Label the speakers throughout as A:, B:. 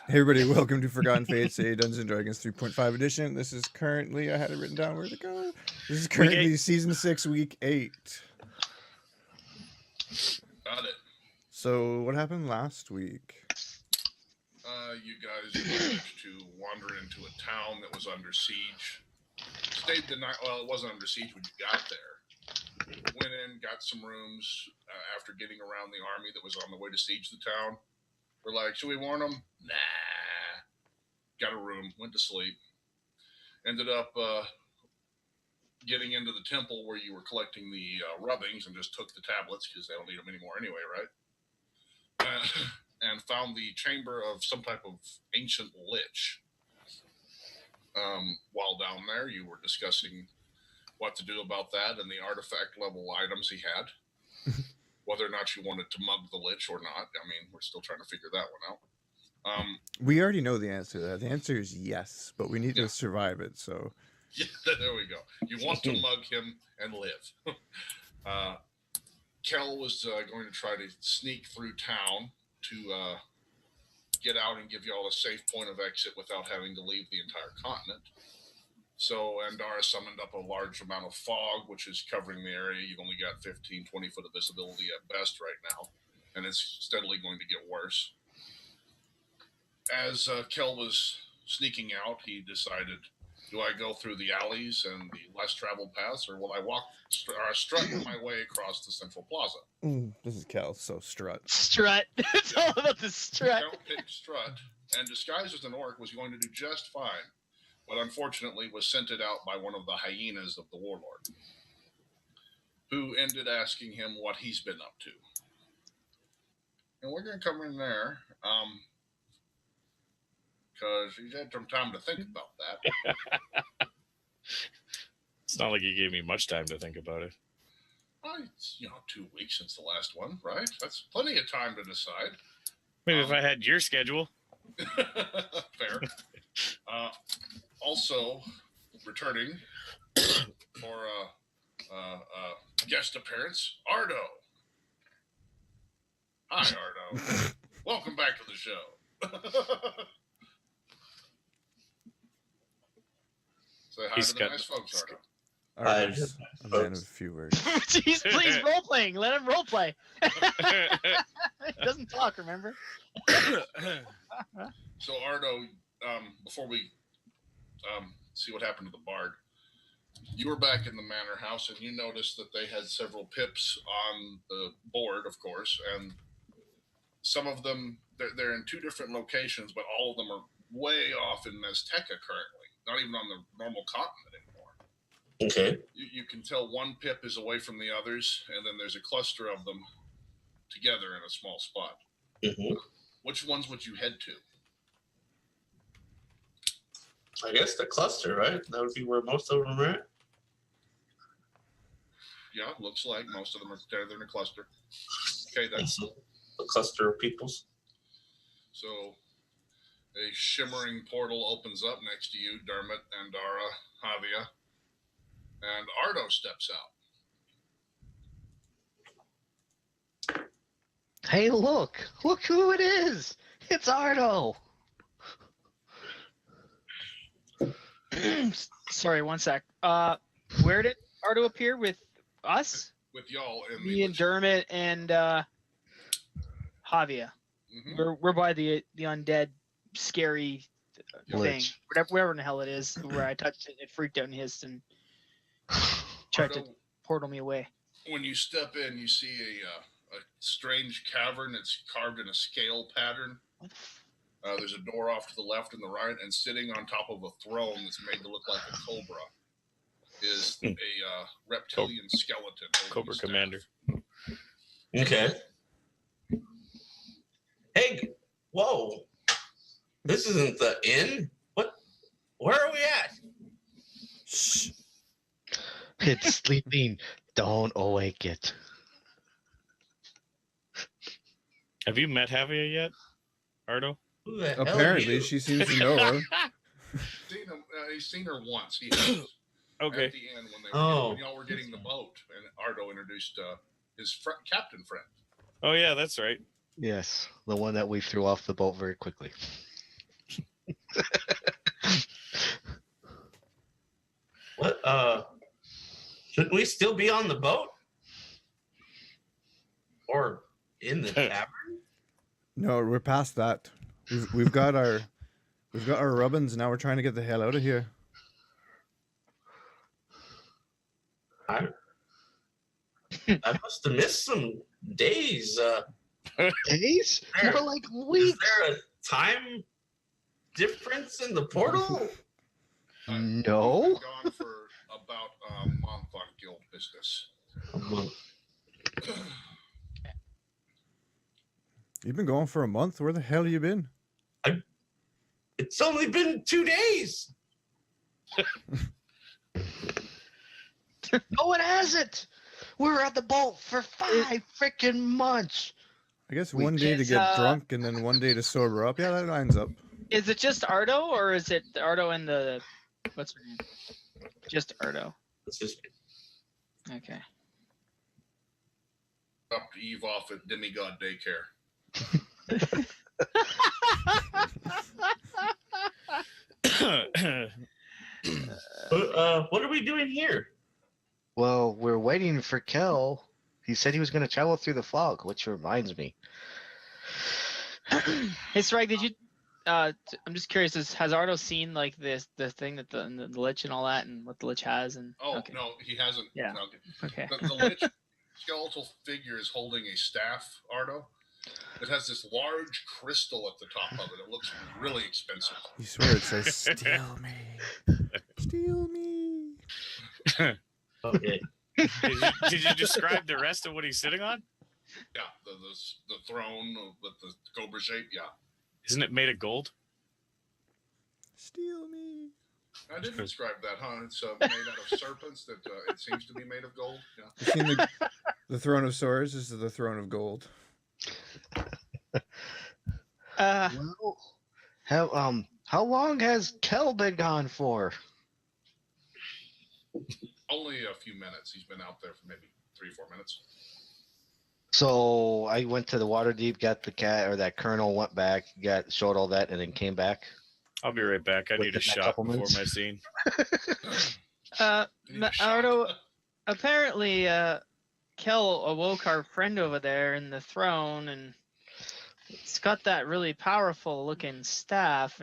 A: Hey everybody, welcome to Forgotten Fates, a Dungeons & Dragons 3.5 edition. This is currently, I had it written down, where'd it go? This is currently Season 6, Week 8.
B: Got it.
A: So, what happened last week?
B: You guys managed to wander into a town that was under siege. Stayed the night, well, it wasn't under siege when you got there. Went in, got some rooms after getting around the army that was on the way to siege the town. We're like, should we warn them? Nah. Got a room, went to sleep. Ended up getting into the temple where you were collecting the rubbings and just took the tablets because they don't need them anymore anyway, right? And found the chamber of some type of ancient lich. While down there, you were discussing what to do about that and the artifact level items he had. Whether or not you wanted to mug the lich or not. I mean, we're still trying to figure that one out.
A: We already know the answer to that. The answer is yes, but we need to survive it, so...
B: Yeah, there we go. You want to mug him and live. Kel was going to try to sneak through town to get out and give you all a safe point of exit without having to leave the entire continent. So Andara summoned up a large amount of fog, which is covering the area. You've only got 15, 20 foot of visibility at best right now, and it's steadily going to get worse. As Kel was sneaking out, he decided, do I go through the alleys and the less traveled paths, or will I strut my way across the central plaza?
A: This is Kel, so strut.
C: Strut. It's all about the strut.
B: Kel picked strut, and disguised as an orc was going to do just fine, but unfortunately was scented out by one of the hyenas of the warlord, who ended asking him what he's been up to. And we're going to come in there, because he's had some time to think about that.
D: It's not like he gave me much time to think about it.
B: Well, it's, 2 weeks since the last one, right? That's plenty of time to decide.
D: Maybe if I had your schedule.
B: Fair. Also, returning for a guest appearance, Ardo. Hi, Ardo. Welcome back to the show. Say hi to the nice folks, Ardo.
A: Ardo's a man of a few words.
C: Jeez, please role playing. Let him role play. He doesn't talk, remember?
B: So Ardo, before we see what happened to the bard, you were back in the manor house and you noticed that they had several pips on the board, of course, and some of them, they're in two different locations, but all of them are way off in Mezteca currently, not even on the normal continent anymore.
E: Okay.
B: You can tell one pip is away from the others, and then there's a cluster of them together in a small spot.
E: Mm-hmm.
B: Which ones would you head to?
E: I guess the cluster, right? That would be where most of them are at.
B: Yeah, looks like most of them are together in a cluster. Okay, that's
E: a cluster of peoples.
B: So a shimmering portal opens up next to you, Dermot, Andara, Haavia, and Ardo steps out.
C: Hey, look who it is. It's Ardo. Sorry, one sec. Where did Ardo appear? With us?
B: With y'all in
C: me and Dermot and Haavia. Mm-hmm. We're by the undead scary thing. Whatever in the hell it is, where I touched it, it freaked out and hissed and tried to portal me away.
B: When you step in, you see a strange cavern that's carved in a scale pattern. There's a door off to the left and the right, and sitting on top of a throne that's made to look like a cobra is a reptilian skeleton.
D: Cobra Commander.
E: Okay. Hey, whoa. This isn't the inn? What? Where are we at?
F: Shh. It's sleeping. Don't awake it.
D: Have you met Haavia yet, Ardo?
A: Apparently, she seems to know her.
B: He's seen her once. He has.
D: Okay.
B: At the end when y'all were getting the boat, and Ardo introduced his captain friend.
D: Oh yeah, that's right.
F: Yes, the one that we threw off the boat very quickly.
E: What? Shouldn't we still be on the boat? Or in the tavern?
A: No, we're past that. We've got our rubbins. Now we're trying to get the hell out of here.
E: I must have missed some days.
F: Days?
E: There-
F: More like
E: Is
F: weeks.
E: there a time difference in the portal?
B: We've
F: No.
B: been gone for about a month on guild business.
E: A month.
A: You've been going for a month. Where the hell you been?
E: It's only been 2 days.
F: No, it hasn't. We were on the boat for 5 freaking months.
A: I guess
F: We
A: one day to
C: just,
A: get drunk and then one day to sober up. Yeah, that lines up.
C: Is it just Ardo, or is it Ardo and the what's her name? Just Ardo.
E: It's just
C: Okay.
B: Dropped Eve off at Demigod Daycare.
E: what are we doing here?
F: Well, we're waiting for Kel. He said he was going to travel through the fog, which reminds me.
C: Hey, Sragg, did you? I'm just curious. Has Ardo seen like the thing that the lich and all that, and what the lich has? And
B: Oh,
C: okay.
B: no, he hasn't.
C: Yeah.
B: No,
C: Okay.
B: the lich skeletal figure is holding a staff, Ardo. It has this large crystal at the top of it. It looks really expensive.
A: You swear it says, "Steal me, steal me."
E: Okay.
D: Did you describe the rest of what he's sitting on?
B: Yeah, the throne with the cobra shape. Yeah,
D: Isn't it made of gold?
A: Steal me.
B: I didn't describe that, huh? It's made out of serpents. That it seems to be made of gold. Yeah.
A: You've seen the throne of swords. This is the throne of gold.
F: Well, how long has Kel been gone for?
B: Only a few minutes. He's been out there for maybe 3 or 4 minutes.
F: So I went to the water deep, got the cat or that colonel, went back, showed all that, and then came back.
D: I'll be right back. I
F: With
D: need
F: the
D: a shot
F: couple
D: before
F: minutes.
D: my scene.
B: You need a shot.
C: Ardo, apparently, Kel awoke our friend over there in the throne, and it's got that really powerful looking staff.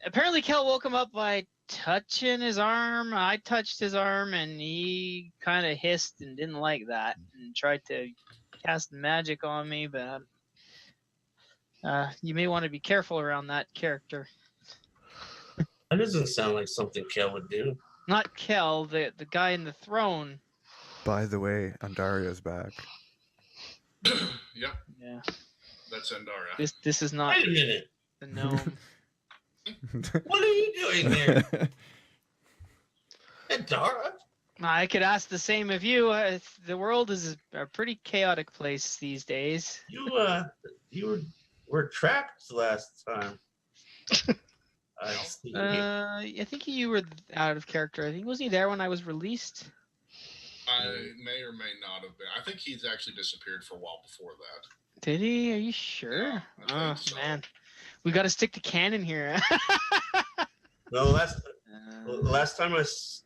C: Apparently, Kel woke him up by touching his arm. I touched his arm, and he kind of hissed and didn't like that, and tried to cast magic on me. But you may want to be careful around that character.
E: That doesn't sound like something Kel would do.
C: Not Kel, the guy in the throne.
A: By the way, Andaria's back.
B: Yep,
C: Yeah,
B: that's Andara.
C: this is not
E: Wait a minute.
C: the gnome.
E: What are you doing here? Andara?
C: I could ask the same of you. The world is a pretty chaotic place these days.
E: You were trapped last time. I see.
C: I think you were out of character. I think was he there when I was released?
B: I may or may not have been. I think he's actually disappeared for a while before that.
C: Did he? Are you sure?
B: Yeah, I
C: Oh
B: think so.
C: man, we got to stick to canon here.
E: No, last time I was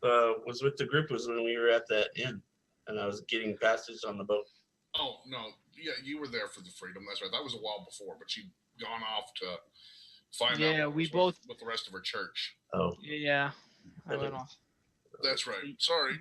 E: with the group was when we were at that inn, and I was getting passage on the boat.
B: Oh no, yeah, you were there for the freedom. That's right. That was a while before, but she'd gone off to find out.
C: Yeah,
B: what
C: we
B: was
C: both-
B: with the rest of her church.
E: Oh,
C: Yeah, I went off.
B: That's right. Sorry.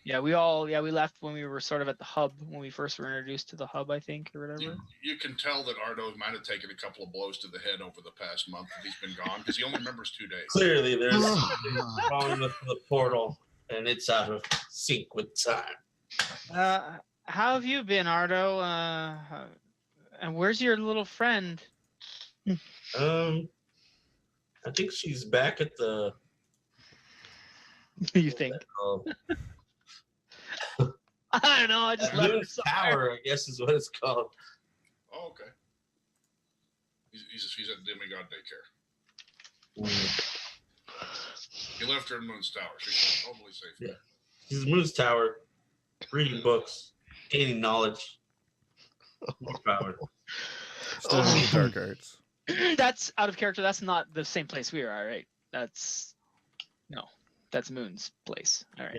C: Yeah, we left when we were sort of at the hub when we first were introduced to the hub, I think, or whatever.
B: You can tell that Ardo might have taken a couple of blows to the head over the past month that he's been gone because he only remembers 2 days.
E: clearly there's something wrong with the portal, and it's out of sync with time.
C: How have you been, Ardo? And where's your little friend?
E: I think she's back at the
C: You think? I don't know. I just left her
E: Moon
C: somewhere.
E: Tower, I guess is what it's called.
B: Oh, okay. She's at Demigod Daycare. He left her in Moon's Tower. She's totally safe.
E: Yeah. She's Moon's Tower, reading books, gaining knowledge, more power.
A: Still in the dark arts.
C: That's out of character. That's not the same place we are, right? That's Moon's place. All right.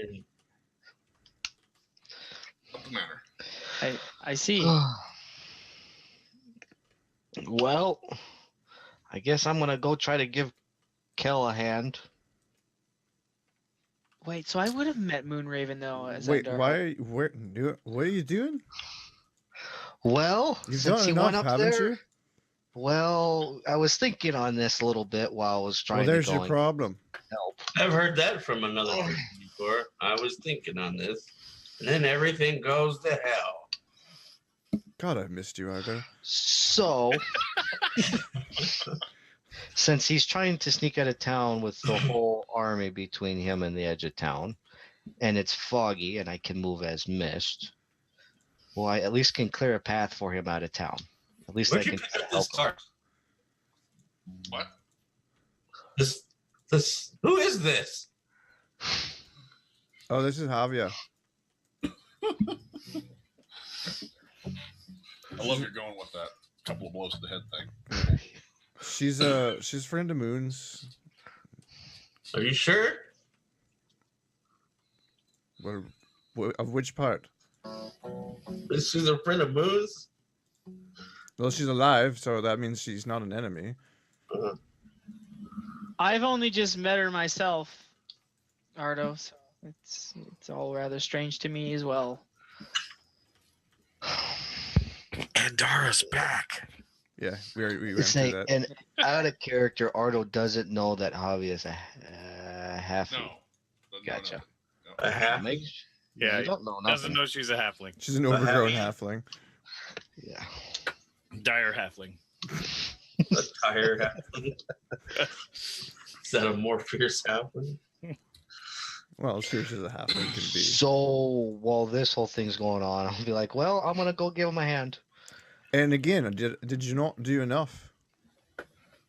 B: Doesn't matter.
C: I see.
F: Well, I guess I'm gonna go try to give Kel a hand.
C: Wait, so I would have met Moonraven though. As
A: Wait,
C: Andara.
A: what are you doing?
F: Well,
A: You've
F: since
A: done
F: he
A: enough,
F: went up
A: haven't
F: there,
A: you?
F: well, I was thinking on this a little bit while I was trying
A: Well, there's
F: to go
A: your
F: and
A: problem.
F: help.
E: I've heard that from another person before. I was thinking on this, and then everything goes to hell.
A: God, I missed you, Ardo.
F: So, since he's trying to sneak out of town with the whole army between him and the edge of town, and it's foggy and I can move as mist, well, I at least can clear a path for him out of town. At least
E: Where'd
F: I
E: you
F: can
E: pick up
F: help
E: this
F: him.
E: card?
B: What?
E: This. Who is this?
A: Oh, this is Haavia.
B: I love you're going with that couple of blows to the head thing.
A: She's friend of Moon's.
E: Are you sure?
A: Of which part?
E: She's a friend of Moon's?
A: Well, she's alive, so that means she's not an enemy.
C: I've only just met her myself, Ardo. So it's all rather strange to me as well.
D: Andara's back.
A: Yeah, we went
F: It's
A: through
F: like,
A: that.
F: and out of character, Ardo doesn't know that Haavia is a half.
B: No. Doesn't know
F: Gotcha.
B: nothing. No.
E: A half.
D: Yeah,
F: you don't know
D: doesn't
F: nothing.
D: know she's a halfling.
A: She's an overgrown halfling.
F: Yeah.
D: Dire halfling.
E: A tire halfling. Is that a more fierce halfling?
A: Well, as fierce as a halfling can be.
F: So while this whole thing's going on, I'll be like, well, I'm gonna go give him a hand.
A: And again, did you not do enough?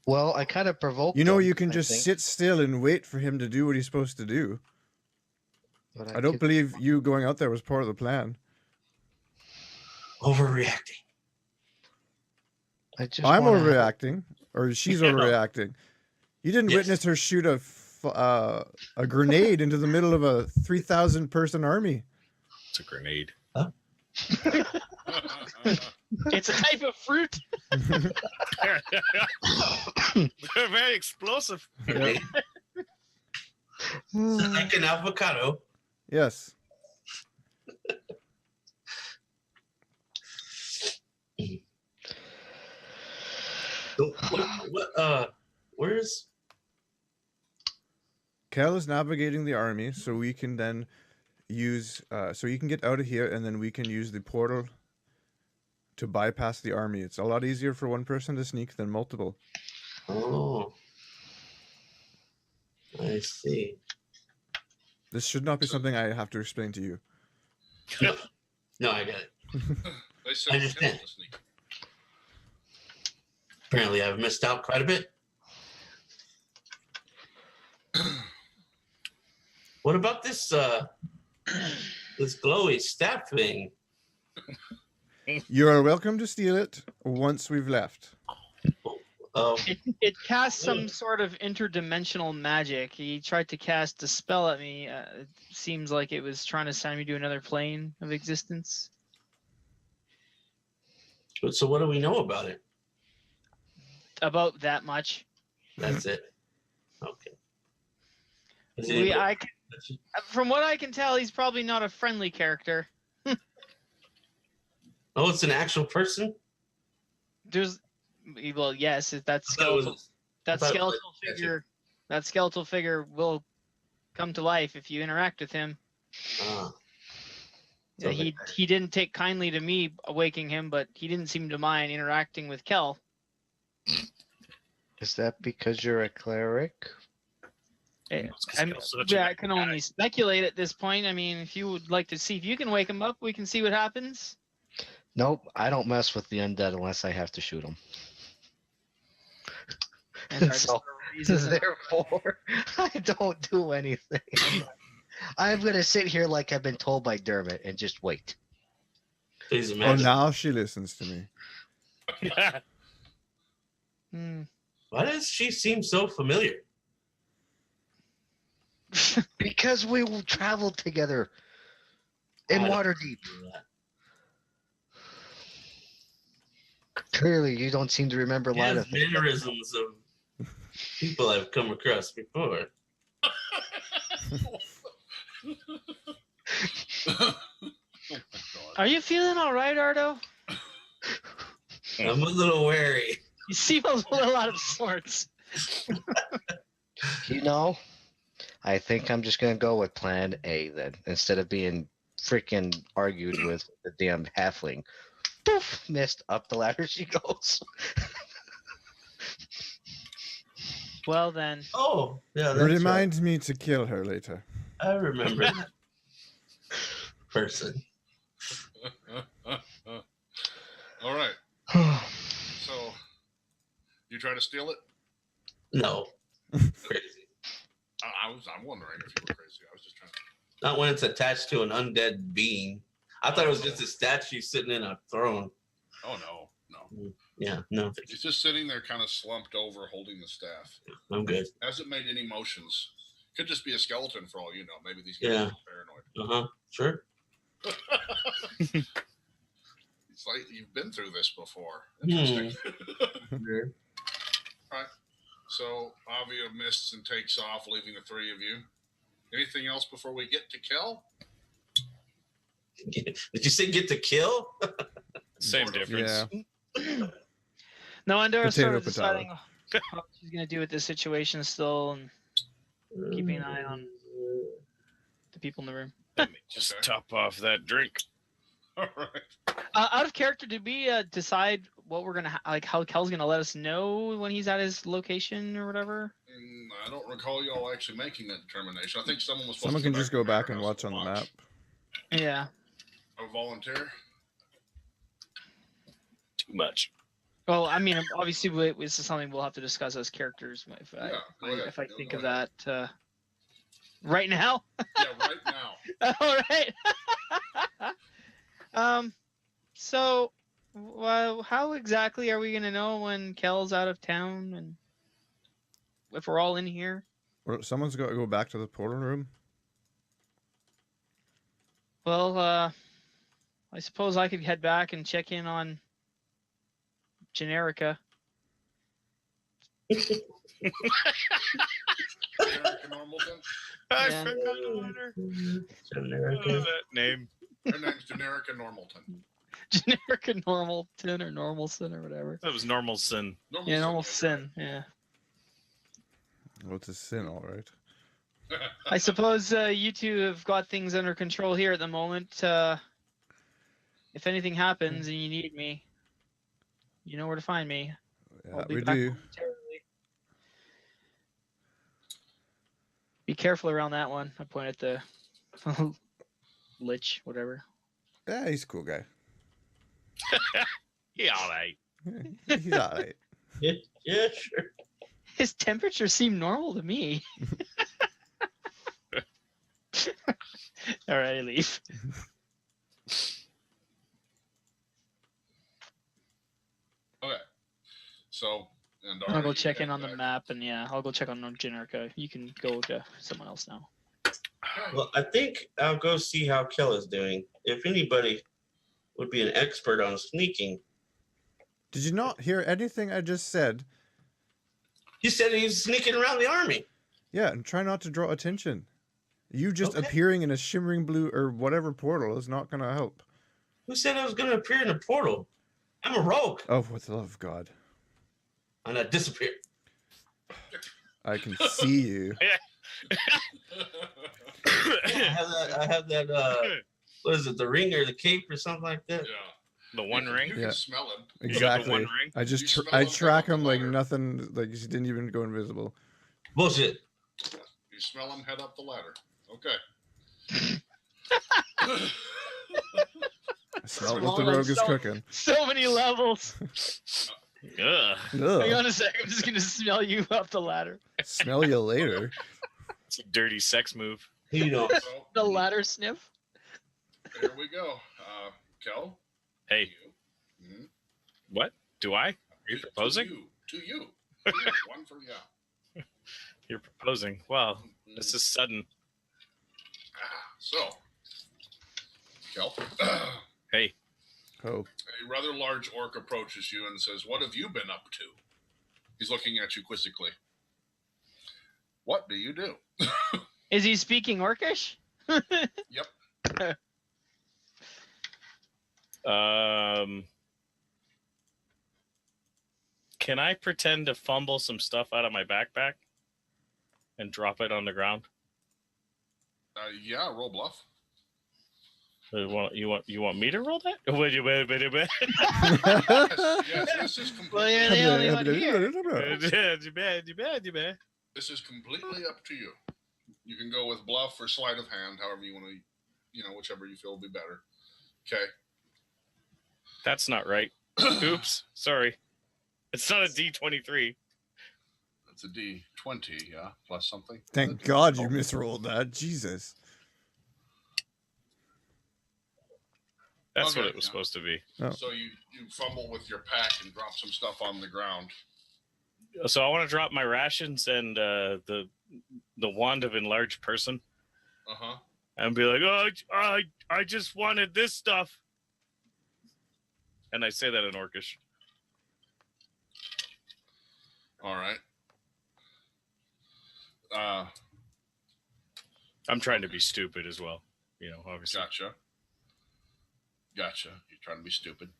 F: Well, I kind of provoked.
A: You know,
F: him,
A: you can
F: I
A: just
F: think,
A: sit still and wait for him to do what he's supposed to do.
F: but
A: I don't
F: could-
A: believe you going out there was part of the plan.
E: Overreacting.
F: I just
A: I'm
F: wanna help.
A: overreacting, or she's
E: Yeah.
A: overreacting. You didn't
E: Yes.
A: witness her shoot a grenade into the middle of a 3,000 person army.
D: It's a grenade.
C: It's a type of fruit.
D: They're very explosive.
A: Yeah.
E: Like an avocado.
A: Yes.
E: Where's
A: Kel is navigating the army, so we can then use, so you can get out of here, and then we can use the portal to bypass the army. It's a lot easier for one person to sneak than multiple.
E: Oh, I see.
A: This should not be something I have to explain to you.
E: No, I got it.
B: They said
E: I understand.
B: to sneak.
E: Apparently, I've missed out quite a bit. What about this this glowy staff thing?
A: You are welcome to steal it once we've left.
C: It casts some sort of interdimensional magic. He tried to cast a spell at me. It seems like it was trying to send me to another plane of existence.
E: So what do we know about it?
C: About that much.
E: That's it. Okay. Is it
C: From what I can tell, he's probably not a friendly character.
E: oh, it's an actual person?
C: Well, yes, that
E: I thought it was-
C: skeletal
E: Gotcha.
C: figure. That skeletal figure will come to life if you interact with him.
E: Ah.
C: Yeah, he didn't take kindly to me awaking him, but he didn't seem to mind interacting with Kel.
F: Is that because you're a cleric?
C: I
D: Such a
C: I can only speculate at this point. I mean, if you would like to see if you can wake him up, we can see what happens.
F: Nope, I don't mess with the undead unless I have to shoot them.
C: And our
F: So,
C: reasons and-
F: therefore, I don't do anything. I'm gonna sit here like I've been told by Dermot and just wait.
E: Please
A: Oh,
E: imagine.
A: now she listens to me.
C: Hmm.
E: Why does she seem so familiar?
F: Because we traveled together in
E: I don't
F: Waterdeep.
E: remember that.
F: Clearly, you don't seem to remember a
E: He
F: lot
E: has
F: of things.
E: mannerisms of people I've come across before.
B: Oh my god.
C: Are you feeling all right, Ardo?
E: I'm a little wary.
C: You seem a little out of sorts.
F: You know, I think I'm just gonna go with Plan A then, instead of being freaking argued with the damn halfling. Poof! Missed. Up the ladder she goes.
C: Well then,
E: Oh, yeah, that's right.
A: Remind me to kill her later.
E: I remember that person.
B: All right. So, you try to steal it?
E: No. Crazy.
B: I'm wondering if you were crazy. I was just trying to.
E: Not when it's attached to an undead being. I thought it was just a statue sitting in a throne.
B: Oh, no.
E: Yeah, no.
B: He's just sitting there kind of slumped over holding the staff.
E: I'm good.
B: Hasn't made any motions. Could just be a skeleton for all you know. Maybe these guys
E: Yeah.
B: are paranoid.
E: Uh-huh. Sure.
B: It's like you've been through this before. Interesting.
E: Sure.
B: So Haavia mists and takes off, leaving the three of you. Anything else before we get to Kel?
E: Did you say get to kill?
D: Same
B: Sort of.
D: difference.
A: Yeah.
C: no, Andara
A: Potato,
C: started
A: potato.
C: deciding what she's gonna do with this situation still, and keeping an eye on the people in the room.
D: Let me just
B: Okay.
D: top off that drink.
B: All right.
C: Out of character, did we decide what we're gonna like? How Kel's gonna let us know when he's at his location or whatever?
B: And I don't recall y'all actually making that determination. I think someone was supposed
A: Someone
B: to
A: can just go back and
B: Manor House
A: watch on the map.
C: Yeah.
B: A volunteer?
D: Too much.
C: Well, I mean, obviously, this is something we'll have to discuss as characters if
B: Yeah, go ahead.
C: if I
B: Go
C: think of
B: ahead.
C: that right now.
B: Yeah, right now.
C: All right. So, how exactly are we gonna know when Kel's out of town and if we're all in here?
A: Or someone's got to go back to the portal room.
C: Well, I suppose I could head back and check in on Generica.
B: Generica Normalton?
D: I
C: Yeah.
D: forgot about her.
E: Generica.
D: Oh, that name.
B: Her name's Generica Normalton.
C: Generica Normalton or Normalson or whatever.
D: That was normal sin.
C: Yeah, Normal
B: Sin,
C: Sin. Yeah.
A: Well, it's a sin, all right.
B: yeah, right.
C: I suppose you two have got things under control here at the moment. If anything happens and you need me, you know where to find me.
A: Yeah,
C: I'll be
A: we
C: back
A: do.
C: momentarily. Be careful around that one. I point at the lich, whatever.
A: Yeah, he's a cool guy.
D: Yeah, all right.
A: Yeah, he's all right.
E: Yeah, sure.
C: His temperature seemed normal to me. All right, I leave.
B: Okay. So, and
C: I'll go check in on the map, and yeah, I'll go check on Generica. You can go to someone else now.
E: Well, I think I'll go see how Kel is doing. If anybody would be an expert on sneaking.
A: Did you not hear anything I just said?
E: He said he's sneaking around the army.
A: Yeah, and try not to draw attention. You just
E: Okay.
A: appearing in a shimmering blue or whatever portal is not going to help.
E: Who said I was going to appear in a portal? I'm a rogue.
A: Oh, for the love of God.
E: And I disappeared.
A: I can see you.
E: I have that what is it, the ring or the cape or something like that?
B: Yeah.
D: The one ring.
B: You
A: Yeah.
B: can smell him.
D: You got the
A: Exactly.
D: one ring.
A: I just
B: You smell
A: I
B: him
A: track
B: coming
A: him
B: up
A: like
B: the ladder.
A: nothing. Like he didn't even go invisible.
E: Bullshit.
B: You smell him head up the ladder. Okay.
A: I smell
C: Small
A: what the
C: and
A: rogue is
C: so-
A: cooking.
C: So many levels.
D: Ugh.
C: Hang
A: Ugh.
C: on a sec. I'm just gonna smell you up the ladder.
A: Smell you later.
D: It's a dirty sex move.
E: You know.
B: So,
C: The ladder sniff.
B: here we go. Kel?
D: Hey,
B: You. Mhm.
D: what? Do I? Are you
B: To
D: proposing?
B: you. To you. One for yeah.
D: You're proposing. Wow, this is sudden.
B: So, Kel,
D: Hey,
A: Oh,
B: a rather large orc approaches you and says, "What have you been up to?" He's looking at you quizzically. What do you do?
C: Is he speaking Orcish?
B: Yep.
D: Can I pretend to fumble some stuff out of my backpack and drop it on the ground?
B: Yeah, roll bluff.
D: You want me to roll that? Wait.
B: Yes, this is
C: Well,
B: completely.
C: you're the only one here.
B: This is completely up to you. You can go with bluff or sleight of hand, however you want to, whichever you feel will be better. Okay.
D: That's not right. Oops, sorry. It's not a D23.
B: That's a D20, yeah, plus something.
A: thank God you misrolled that. Jesus.
D: That's
B: Okay,
D: what it was
B: yeah.
D: supposed to be.
A: Oh.
B: So you fumble with your pack and drop some stuff on the ground.
D: So I want to drop my rations and the wand of enlarged person,
B: Uh-huh.
D: and be like, "Oh, I just wanted this stuff," and I say that in Orcish.
B: All right.
D: I'm trying to be stupid as well, obviously,
B: Gotcha. You're trying to be stupid.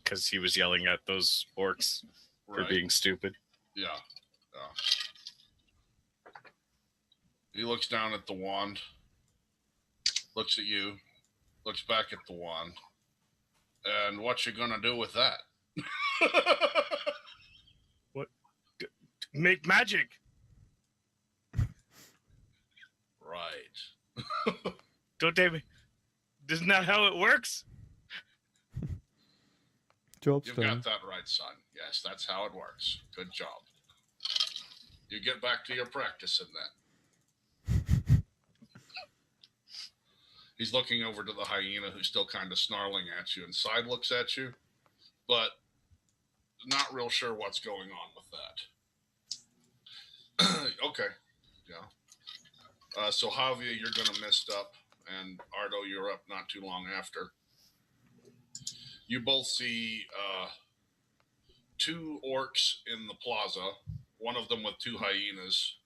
D: because he was yelling at those orcs for
B: Right.
D: being stupid.
B: Yeah. He looks down at the wand, looks at you, looks back at the wand, and what you gonna do with that?
D: Make magic.
B: Right.
D: Don't tell me. Isn't that how it works?
A: Job's
B: You've
A: done.
B: got that right, son. Yes, that's how it works. Good job. You get back to your practicing then. He's looking over to the hyena who's still kind of snarling at you, and side looks at you, but not real sure what's going on with that. Okay. Yeah. So Haavia, you're going to mist up, and Ardo, you're up not too long after. You both see two orcs in the plaza, one of them with two hyenas,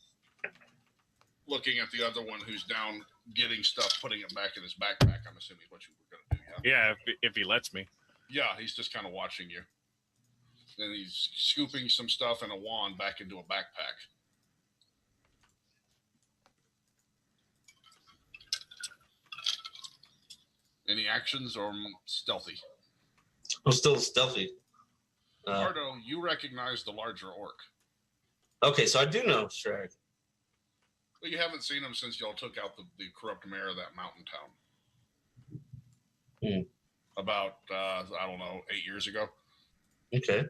B: looking at the other one who's down getting stuff, putting it back in his backpack. I'm assuming what you were going to do, yeah?
D: Yeah, if he lets me.
B: Yeah, he's just kind of watching you. Then he's scooping some stuff and a wand back into a backpack. Any actions or stealthy?
E: I'm still stealthy.
B: Ardo, you recognize the larger orc.
E: Okay, so I do know Sragg.
B: But you haven't seen him since y'all took out the corrupt mayor of that mountain town. About, I don't know, 8 years ago.
E: Okay.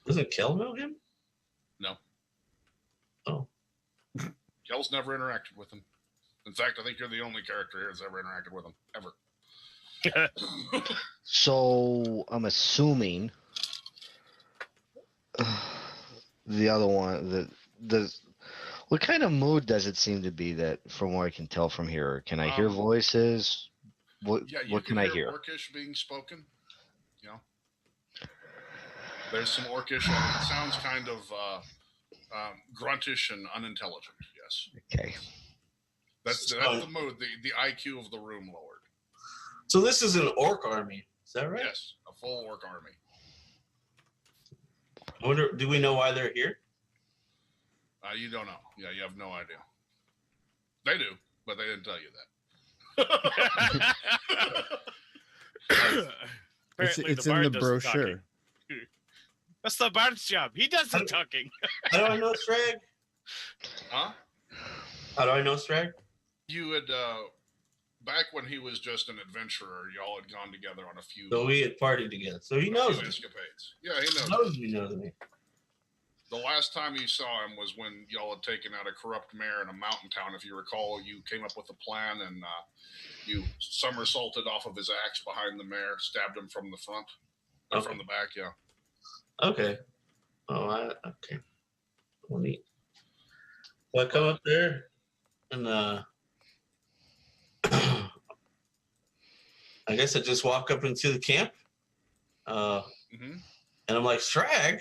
E: Doesn't Kel know him?
B: No.
E: Oh.
B: Kel's never interacted with him. In fact, I think you're the only character here that's ever interacted with him. Ever.
F: So I'm assuming the other one, what kind of mood does it seem to be that, from what I can tell from here? Can I hear voices? What can I hear?
B: Orcish being spoken. There's some Orcish. It sounds kind of gruntish and unintelligent. Yes.
F: Okay.
B: That's the mood. The IQ of the room lowered.
E: So this is an orc army. Is that right?
B: Yes, a full orc army.
E: I wonder, do we know why they're here?
B: You don't know. Yeah, you have no idea. They do, but they didn't tell you that.
A: It's in the brochure.
D: That's the bard's job. He does the talking.
E: How do I know Sragg?
B: Huh?
E: How do I know Sragg?
B: You had, back when he was just an adventurer, y'all had gone together on a few.
E: So we had partied together. So he knows me.
B: Escapades. Yeah, he knows.
E: He knows me.
B: The last time you saw him was when y'all had taken out a corrupt mayor in a mountain town. If you recall, you came up with a plan and you somersaulted off of his axe behind the mayor, stabbed him from the front. Or from the back, yeah.
E: Okay. Oh, okay. Well, neat. Well, I come up there and I guess I just walk up into the camp. And I'm like, Sragg.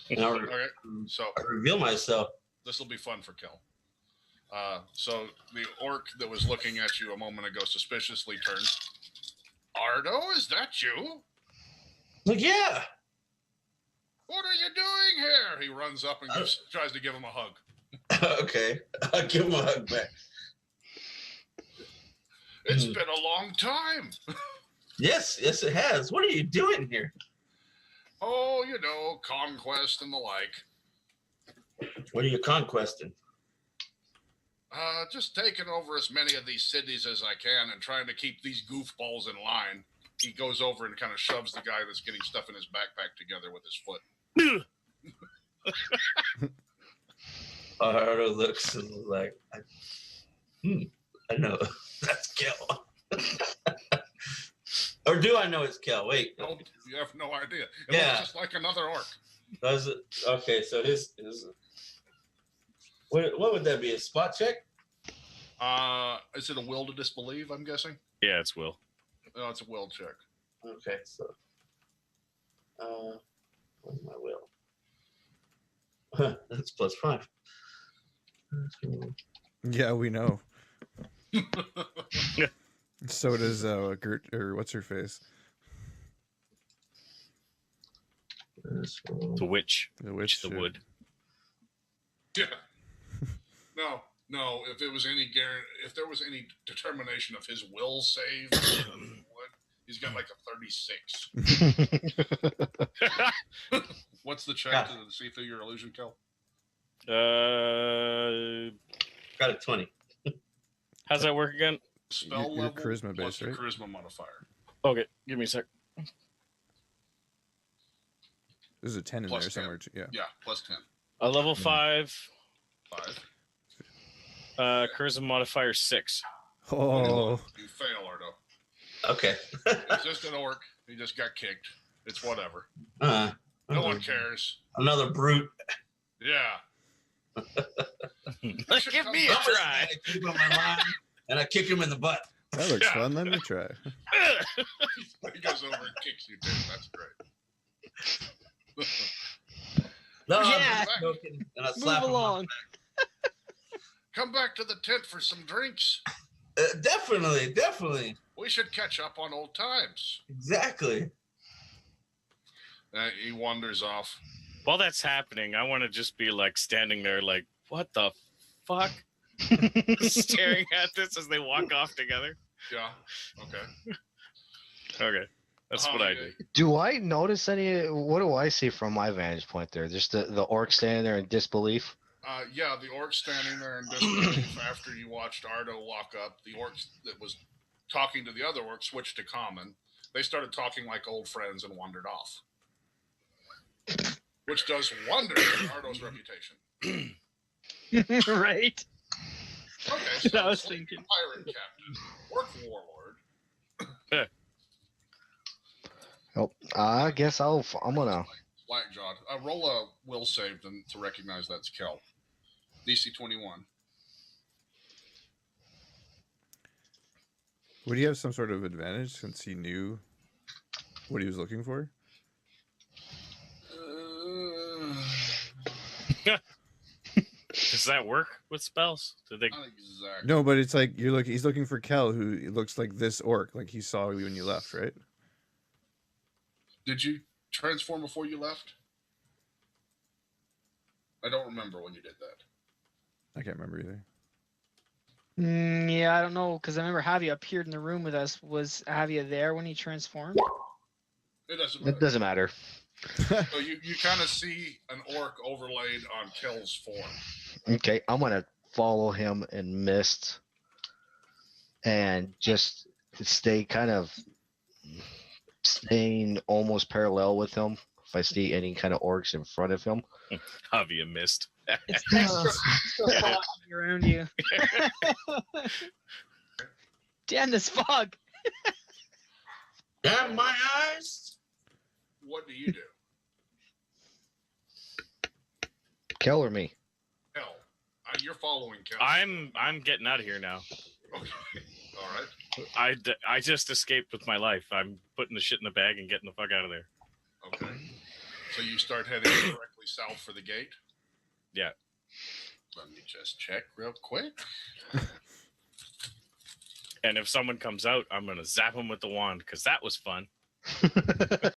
E: And
B: Okay, so
E: I reveal myself.
B: this will be fun for Kel. So the orc that was looking at you a moment ago suspiciously turns. Ardo, is that you?
E: Like, yeah.
B: What are you doing here? He runs up and tries to give him a hug.
E: Okay. I'll give him a hug back.
B: It's been a long time.
E: Yes, it has. What are you doing here?
B: Oh, you know, conquest and the like.
E: What are you conquesting?
B: Just taking over as many of these cities as I can and trying to keep these goofballs in line. He goes over and kind of shoves the guy that's getting stuff in his backpack together with his foot.
E: Ardo looks and is like, I know. That's Kel. Or do I know it's Kel? Wait.
B: No, you have no idea. It
E: Yeah.
B: looks just like another orc.
E: Does it? Okay, so this is. What would that be? A spot check?
B: Is it a will to disbelieve, I'm guessing?
D: Yeah, it's Will.
B: No, it's a will check.
E: Okay, so. Where's my will? That's +5.
A: Yeah, we know. So does Gert, or what's her face?
D: The witch.
A: The witch.
D: The wood.
B: Yeah. No. If there was any determination of his will save, he's got like a 36. What's the check to see through your illusion, Kel?
E: Got a 20.
D: How's that work again?
B: Spell
A: Your
B: level
A: charisma
B: plus
A: base,
B: your
A: right?
B: charisma modifier.
D: Okay, give me a sec.
A: There's a 10 in
B: Plus
A: there
B: 10.
A: somewhere. Yeah.
B: Yeah, plus 10.
D: A level 5,
B: 5.
D: charisma modifier 6.
A: Oh.
B: You fail, Ardo.
E: Okay.
B: He's just an orc. He just got kicked. It's whatever.
E: No
B: No one cares.
E: Another brute.
B: Yeah.
D: Give me a try.
E: I keep him in line, and I kick him in the butt.
A: That looks fun. Let me try.
B: He goes over and kicks you, too. That's great.
E: No,
C: Yeah.
E: I'm just joking, and I slap
C: Move
E: him.
C: along.
B: Come back to the tent for some drinks.
E: Definitely.
B: We should catch up on old times.
E: Exactly.
B: He wanders off.
D: While that's happening, I want to just be like standing there like, what the fuck? Staring at this as they walk off together.
B: Yeah. Okay.
D: Okay. That's what I do.
F: Do I notice any? What do I see from my vantage point there? Just the orc standing there in disbelief.
B: Yeah, the orc standing there in disbelief after you watched Ardo walk up. The orc that was talking to the other orc switched to common. They started talking like old friends and wandered off. Which does wonders for Ardo's reputation.
C: Right.
B: Okay, so
C: I was thinking.
B: pirate captain, orc warlord.
F: Oh, I guess I'm gonna.
B: Blackjawed. Roll a will save to recognize that's Kel. DC 21.
A: Would he have some sort of advantage since he knew what he was looking for?
D: Does that work with spells? Do they?
B: Not exactly.
A: No, but it's like he's looking for Kel, who looks like this orc, like he saw you when you left, right?
B: Did you transform before you left? I don't remember when you did that.
A: I can't remember either.
C: Yeah, I don't know, because I remember Haavia appeared in the room with us. Was Haavia there when he transformed?
B: It doesn't matter.
F: It doesn't matter.
B: So you kind of see an orc overlaid on Kel's form.
F: Okay, I'm gonna follow him in mist and just staying almost parallel with him. If I see any kind of orcs in front of him,
D: Haavia missed.
C: It's extra foggy around you. Damn this fog!
E: Damn my eyes!
B: What do you do?
F: Kel or me?
B: Kel. You're following Kel.
D: I'm getting out of here now.
B: Okay. All right.
D: I just escaped with my life. I'm putting the shit in the bag and getting the fuck out of there.
B: Okay. So you start heading directly south for the gate?
D: Yeah.
B: Let me just check real quick.
D: And if someone comes out, I'm gonna zap them with the wand because that was fun.